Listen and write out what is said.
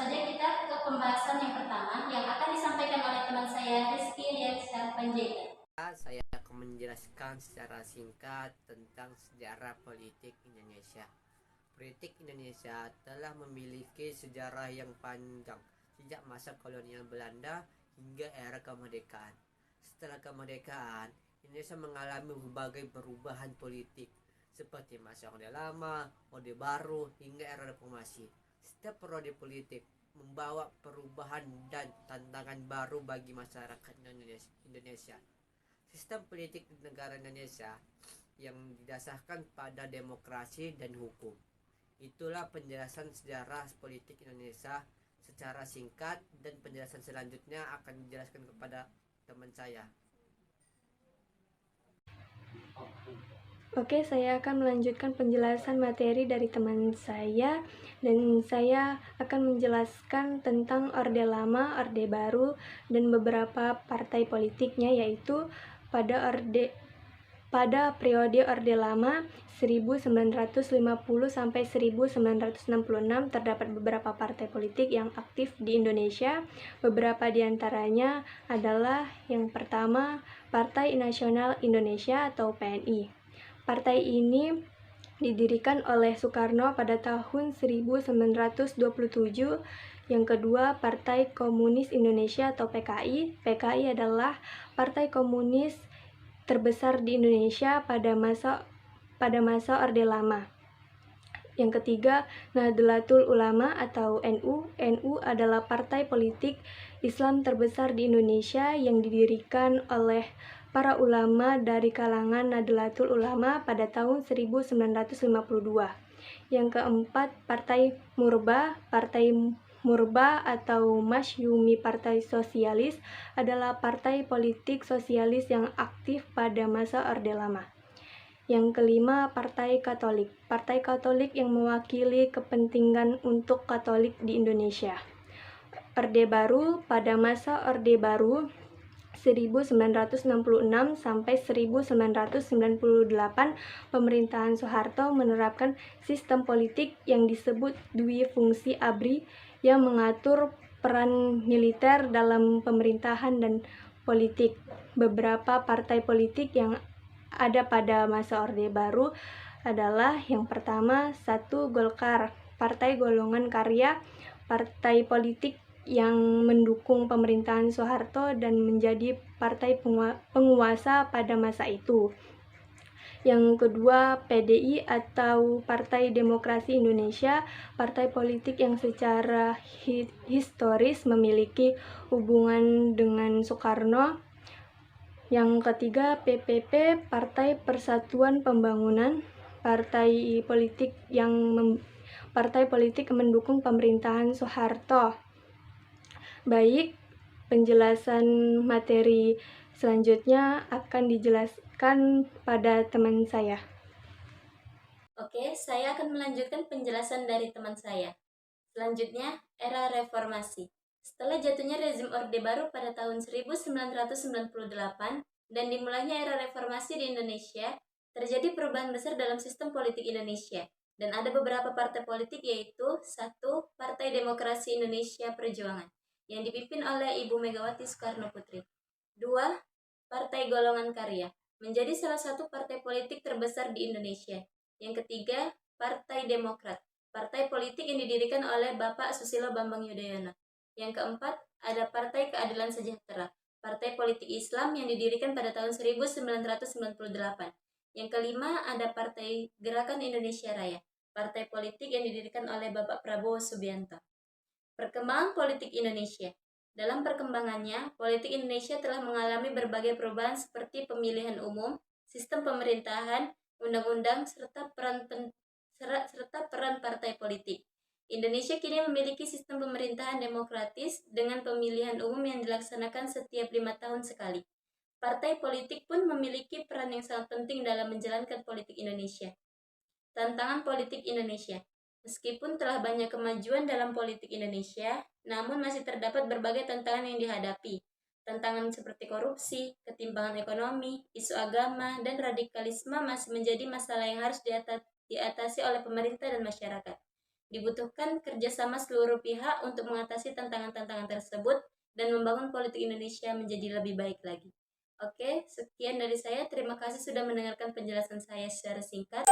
saja kita ke pembahasan yang pertama yang akan disampaikan oleh teman saya Rizky Riansyah Panjaitan. Saya akan menjelaskan secara singkat tentang sejarah politik Indonesia. Politik Indonesia telah memiliki sejarah yang panjang sejak masa kolonial Belanda hingga era kemerdekaan. Setelah kemerdekaan, Indonesia mengalami berbagai perubahan politik seperti masa Orde Lama, Orde Baru, hingga era reformasi. Setiap periode politik membawa perubahan dan tantangan baru bagi masyarakat Indonesia. Sistem politik di negara Indonesia yang didasarkan pada demokrasi dan hukum. Itulah penjelasan sejarah politik Indonesia secara singkat, dan penjelasan selanjutnya akan dijelaskan kepada teman saya. Oke, saya akan melanjutkan penjelasan materi dari teman saya, dan saya akan menjelaskan tentang Orde Lama, Orde Baru, dan beberapa partai politiknya, yaitu pada periode Orde Lama 1950 sampai 1966 terdapat beberapa partai politik yang aktif di Indonesia. Beberapa di antaranya adalah yang pertama, Partai Nasional Indonesia atau PNI. Partai ini didirikan oleh Soekarno pada tahun 1927. Yang kedua, Partai Komunis Indonesia atau PKI. PKI adalah partai komunis terbesar di Indonesia pada masa Orde Lama. Yang ketiga, Nahdlatul Ulama atau NU. NU adalah partai politik Islam terbesar di Indonesia yang didirikan oleh para ulama dari kalangan Nahdlatul Ulama pada tahun 1952. Yang keempat, Partai Murba. Partai Murba atau Masyumi Partai Sosialis adalah partai politik sosialis yang aktif pada masa Orde Lama. Yang kelima, Partai Katolik. Partai Katolik yang mewakili kepentingan untuk Katolik di Indonesia. Orde Baru. Pada masa Orde Baru 1966 sampai 1998, pemerintahan Soeharto menerapkan sistem politik yang disebut Dwi Fungsi ABRI yang mengatur peran militer dalam pemerintahan dan politik. Beberapa partai politik yang ada pada masa Orde Baru adalah yang pertama, 1. Golkar, Partai Golongan Karya, partai politik yang mendukung pemerintahan Soeharto dan menjadi partai penguasa pada masa itu. Yang kedua, PDI atau Partai Demokrasi Indonesia, partai politik yang secara historis memiliki hubungan dengan Soekarno. Yang ketiga, PPP, Partai Persatuan Pembangunan, partai politik mendukung pemerintahan Soeharto. Baik, penjelasan materi selanjutnya akan dijelaskan pada teman saya. Oke, saya akan melanjutkan penjelasan dari teman saya. Selanjutnya, era reformasi. Setelah jatuhnya rezim Orde Baru pada tahun 1998 dan dimulainya era reformasi di Indonesia, terjadi perubahan besar dalam sistem politik Indonesia. Dan ada beberapa partai politik, yaitu 1. Partai Demokrasi Indonesia Perjuangan yang dipimpin oleh Ibu Megawati Soekarno Putri. 2. Partai Golongan Karya menjadi salah satu partai politik terbesar di Indonesia. Yang ketiga, Partai Demokrat, partai politik yang didirikan oleh Bapak Susilo Bambang Yudhoyono. Yang keempat, ada Partai Keadilan Sejahtera, partai politik Islam yang didirikan pada tahun 1998. Yang kelima, ada Partai Gerakan Indonesia Raya, partai politik yang didirikan oleh Bapak Prabowo Subianto. Perkembangan politik Indonesia. Dalam perkembangannya, politik Indonesia telah mengalami berbagai perubahan seperti pemilihan umum, sistem pemerintahan, undang-undang, serta peran partai politik. Indonesia kini memiliki sistem pemerintahan demokratis dengan pemilihan umum yang dilaksanakan setiap 5 tahun sekali. Partai politik pun memiliki peran yang sangat penting dalam menjalankan politik Indonesia. Tantangan politik Indonesia. Meskipun telah banyak kemajuan dalam politik Indonesia, namun masih terdapat berbagai tantangan yang dihadapi. Tantangan seperti korupsi, ketimpangan ekonomi, isu agama, dan radikalisme masih menjadi masalah yang harus diatasi oleh pemerintah dan masyarakat. Dibutuhkan kerjasama seluruh pihak untuk mengatasi tantangan-tantangan tersebut dan membangun politik Indonesia menjadi lebih baik lagi. Oke, sekian dari saya. Terima kasih sudah mendengarkan penjelasan saya secara singkat.